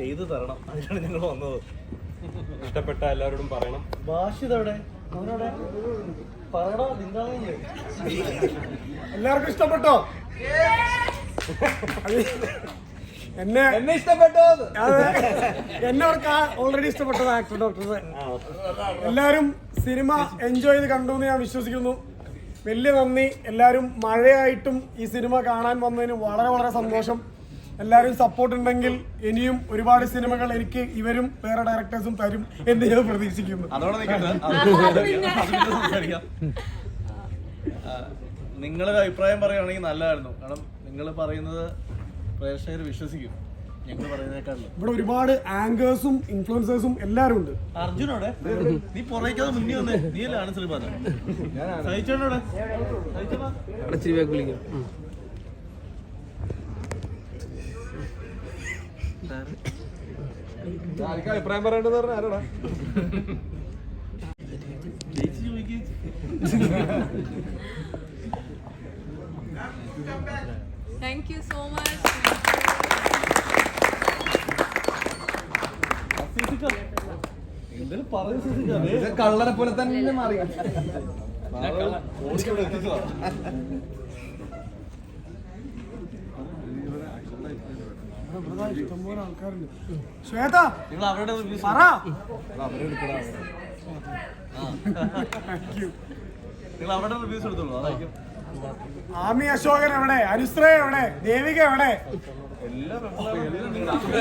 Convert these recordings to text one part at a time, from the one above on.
ചെയ്തു തരണം. അതിനാണ് ഞങ്ങൾ വന്നത്. ഇഷ്ടപ്പെട്ട എല്ലാവരോടും പറയണം. ഭാഷിതവിടെ അവനോടെ പറയണോ നിങ്ങളെ എല്ലാവർക്കും ഇഷ്ടപ്പെട്ടോ? എന്നെ ഇഷ്ടപ്പെട്ടോ? എന്നെ അവർക്ക് ഓൾറെഡി ഇഷ്ടപ്പെട്ടത് ആക്ടർ ഡോക്ടർ. എല്ലാവരും സിനിമ എൻജോയ് ചെയ്ത് കണ്ടു എന്ന് ഞാൻ വിശ്വസിക്കുന്നു. വലിയ നന്ദി. എല്ലാവരും മഴയായിട്ടും ഈ സിനിമ കാണാൻ വന്നതിന് വളരെ വളരെ സന്തോഷം. എല്ലാവരും സപ്പോർട്ട് ഉണ്ടെങ്കിൽ ഇനിയും ഒരുപാട് സിനിമകൾ എനിക്ക് ഇവരും വേറെ ഡയറക്ടേഴ്സും തരും എന്ന് ഞാൻ പ്രതീക്ഷിക്കുന്നു. നിങ്ങളൊരു അഭിപ്രായം പറയുകയാണെങ്കിൽ നല്ലതായിരുന്നു. കാരണം നിങ്ങൾ പറയുന്നത് പ്രേക്ഷകർ വിശ്വസിക്കും ഞങ്ങൾ പറയുന്നേക്കാളും. ഇവിടെ ഒരുപാട് ആങ്കേഴ്സും ഇൻഫ്ലുവൻസേഴ്സും എല്ലാവരും ഉണ്ട്. അർജുനോടെ നീ പുറകേക്കാതെ മുന്നേ വന്നേ. നീ അല്ലേ ആണ് ശ്രീപാദ സഹിച്ചോടെ അഭിപ്രായം പറയേണ്ടത് പറഞ്ഞ ആരോടാ? Thank you so much. കള്ളനെ പോലെ തന്നെ മാറി. ഇഷ്ടംപോലെ ആൾക്കാരുണ്ട്. ശ്വേത നിങ്ങൾ അവരുടെ പറ. നിങ്ങൾ അവരുടെ റിവ്യൂസ് എടുത്തോളൂ. അതായിരിക്കും. ആമി അശോകൻ എവിടെ? അനുശ്ര എവിടെ? ദേവിക എവിടെ?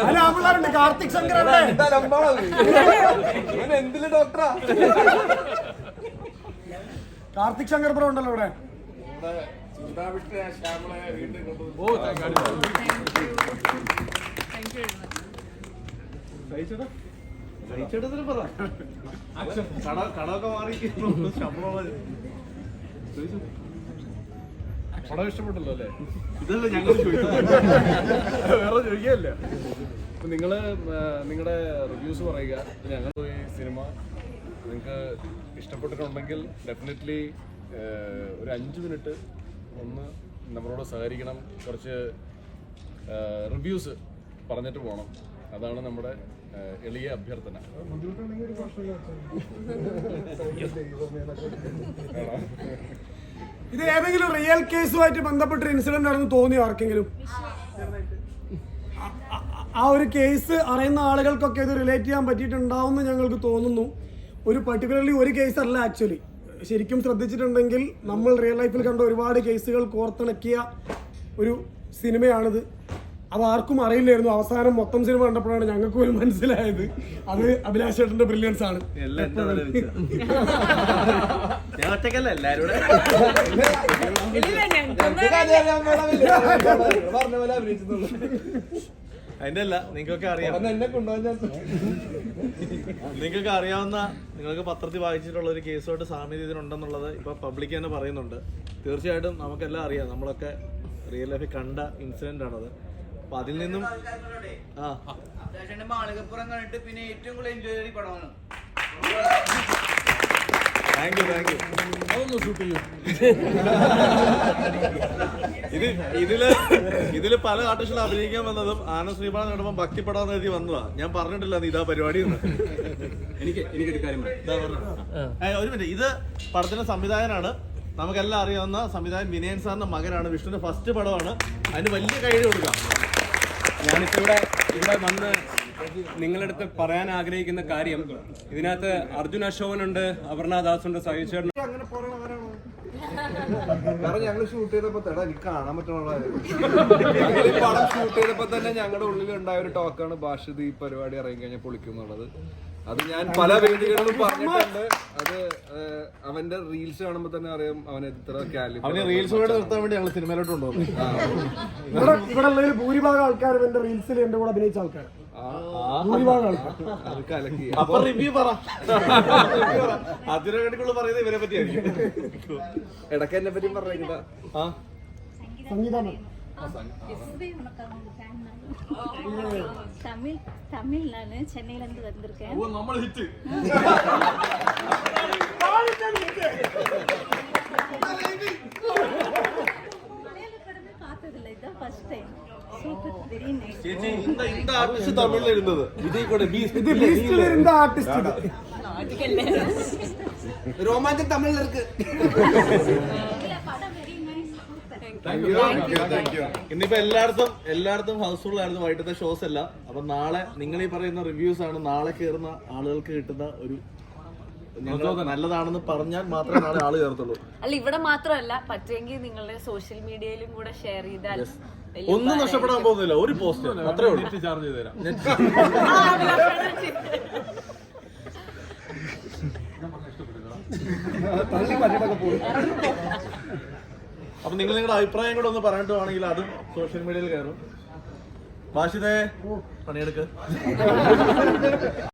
അല്ല ആമ്പിള്ളാരുണ്ട്. കാർത്തിക് ശങ്കർ എവിടെ? എന്തില് ഡോക്ടറാ? കാർത്തിക് ശങ്കർ ബ്രോ ഉണ്ടല്ലോ ഇവിടെ. Thank you very much. കടമൊക്കെ മാറി പടം ഇഷ്ടപ്പെട്ടല്ലോ അല്ലേ? ഇതല്ല ഞങ്ങൾ വേറെ ചോദിക്കുകയല്ല. അപ്പൊ നിങ്ങളുടെ റിവ്യൂസ് പറയുക. ഞങ്ങൾ ഈ സിനിമ നിങ്ങൾക്ക് ഇഷ്ടപ്പെട്ടിട്ടുണ്ടെങ്കിൽ ഡെഫിനറ്റ്ലി ഒരു 5 മിനിറ്റ് ഒന്ന് നമ്മളോട് സഹകരിക്കണം. കുറച്ച് റിവ്യൂസ് പറഞ്ഞിട്ട് പോകണം. അതാണ് നമ്മുടെ എളിയ അഭ്യർത്ഥന. ഇത് ഏതെങ്കിലും റിയൽ കേസുമായിട്ട് ബന്ധപ്പെട്ടൊരു ഇൻസിഡന്റ് ആണെന്ന് തോന്നിയോ ആർക്കെങ്കിലും? ആ ഒരു കേസ് അറിയുന്ന ആളുകൾക്കൊക്കെ ഇത് റിലേറ്റ് ചെയ്യാൻ പറ്റിയിട്ടുണ്ടാവും എന്ന് ഞങ്ങൾക്ക് തോന്നുന്നു. ഒരു പർട്ടിക്കുലർലി ഒരു കേസ് അല്ല ആക്ച്വലി. ശരിക്കും ശ്രദ്ധിച്ചിട്ടുണ്ടെങ്കിൽ നമ്മൾ റിയൽ ലൈഫിൽ കണ്ട ഒരുപാട് കേസുകൾ കോർത്തിണക്കിയ ഒരു സിനിമയാണിത്. അത് ആർക്കും അറിയില്ലായിരുന്നു. അവസാനം മൊത്തം സിനിമ കണ്ടപ്പോഴാണ് ഞങ്ങൾക്ക് പോലും മനസ്സിലായത് അത് അഭിലാഷ് ചേട്ടന്റെ ബ്രില്യൻസ് ആണ്. അതിന്റെ അല്ല, നിങ്ങൾക്കൊക്കെ അറിയാം. നിങ്ങൾക്കൊക്കെ അറിയാവുന്ന, നിങ്ങൾക്ക് പത്രത്തിൽ വായിച്ചിട്ടുള്ള ഒരു കേസുമായിട്ട് സാമ്യത ഇതിനുണ്ടെന്നുള്ളത് ഇപ്പൊ പബ്ലിക് തന്നെ പറയുന്നുണ്ട്. തീർച്ചയായിട്ടും നമുക്കെല്ലാം അറിയാം. നമ്മളൊക്കെ റിയൽ ലൈഫിൽ കണ്ട ഇൻസിഡന്റ് ആണത്. അപ്പൊ അതിൽ നിന്നും മാളികപ്പുറം കണ്ടിട്ട് പിന്നെ ഏറ്റവും കൂടുതൽ എൻജോയ് ചെയ്ത പടമാണ്. Thank you. ഇതില് പല ആർട്ടിസ്റ്റുകൾ അഭിനയിക്കാൻ വന്നതും ആനന്ദ് ശ്രീപാദൻ കണ്ടപ്പോൾ ഭക്തിപ്പെടാന്ന് എഴുതി വന്നതാ. ഞാൻ പറഞ്ഞിട്ടില്ല ഇതാ പരിപാടി എന്ന്. എനിക്കൊരു കാര്യം ഒരു മിനിറ്റ്. ഇത് പടത്തിന്റെ സംവിധായകനാണ്. നമുക്കെല്ലാം അറിയാവുന്ന സംവിധായകൻ വിനയൻ സാറിന്റെ മകനാണ്. വിഷ്ണുവിന്റെ ഫസ്റ്റ് പടമാണ്. അതിന് വലിയ കൈയ്യടി കൊടുക്കാം. ഞാനിപ്പോ ഇവിടെ വന്ന് നിങ്ങളടുത്ത് പറയാൻ ആഗ്രഹിക്കുന്ന കാര്യം, ഇതിനകത്ത് അർജുൻ അശോകനുണ്ട്, അപർണ ദാസുണ്ട്, സഹിച്ചേട്ടൻ. കാരണം ഞങ്ങൾ ഷൂട്ട് ചെയ്തപ്പോ എനിക്ക് കാണാൻ പറ്റുള്ള പടം ഷൂട്ട് ചെയ്തപ്പോ തന്നെ ഞങ്ങളുടെ ഉള്ളിൽ ഉണ്ടായ ഒരു ടോക്കാണ് ഭാഷിത് ഈ പരിപാടി ഇറങ്ങി കഴിഞ്ഞാൽ പൊളിക്കുന്നുള്ളത്. അത് ഞാൻ പല വേദികളിലും പറഞ്ഞിട്ടുണ്ട്. അത് അവന്റെ റീൽസ് കാണുമ്പോ തന്നെ അറിയാം അവൻ എത്ര റീൽസ് നിർത്താൻ വേണ്ടി ഞങ്ങൾ സിനിമയിലോട്ട് കൊണ്ടുപോകും. ഇവിടെ ഉള്ളതിൽ ഭൂരിഭാഗം ആൾക്കാരും എന്റെ റീൽസിൽ എന്റെ കൂടെ അഭിനയിച്ച ആൾക്കാർ. ഭൂരിഭാഗം ആൾക്കാർ അത് കലക്കി. അപ്പൊ റിവ്യൂ പറ. അതിനെക്കാട്ടിക്കുള്ള പറയുന്നത് ഇവരെ പറ്റിയായിരിക്കും. ഇടയ്ക്ക് എന്നെ പറ്റി പറഞ്ഞ സംഗീതം தமிழ் நான் சென்னையில இருந்து வந்திருக்கேன். பார்த்ததில்லை, இதுதான் first time. Super very nice ചേച്ചി இந்த ആർട്ടിസ്റ്റ് തമിഴിൽ എഴുതുന്നത് വിജയ് കൂടെ ഇത് ലിസ്റ്റിൽ ഇരുന്ന ആർട്ടിസ്റ്റ് രോമാഞ്ചം തമിഴിൽ ഇருக்கு പടം വെരി നൈസ് ഇന്നിപ്പോ എല്ലായിടത്തും ഹൗസ്ഫുൾ ആയിരുന്നു വൈകിട്ടത്തെ ഷോസ് എല്ലാം. അപ്പൊ നാളെ നിങ്ങൾ ഈ പറയുന്ന റിവ്യൂസ് ആണ് നാളെ കയറുന്ന ആളുകൾക്ക് കിട്ടുന്ന ഒരു നല്ലതാണെന്ന് പറഞ്ഞാൽ മാത്രമേ നാളെ ആള് കയറത്തുള്ളൂ. അല്ല ഇവിടെ മാത്രമല്ല, പറ്റുമെങ്കിൽ നിങ്ങളുടെ സോഷ്യൽ മീഡിയയിലും കൂടെ ഷെയർ ചെയ്താൽ ഒന്നും നഷ്ടപ്പെടാൻ പോകുന്നില്ല. ഒരു പോസ്റ്റ് അത്രേ ഉള്ളൂ. ചാർജ് ചെയ്ത് തരാം. അപ്പൊ നിങ്ങൾ നിങ്ങളുടെ അഭിപ്രായം കൂടെ ഒന്ന് പറഞ്ഞിട്ട് വേണമെങ്കിൽ അതും സോഷ്യൽ മീഡിയയിൽ കയറും. ഭാഷിതേ പണിയെടുക്ക്.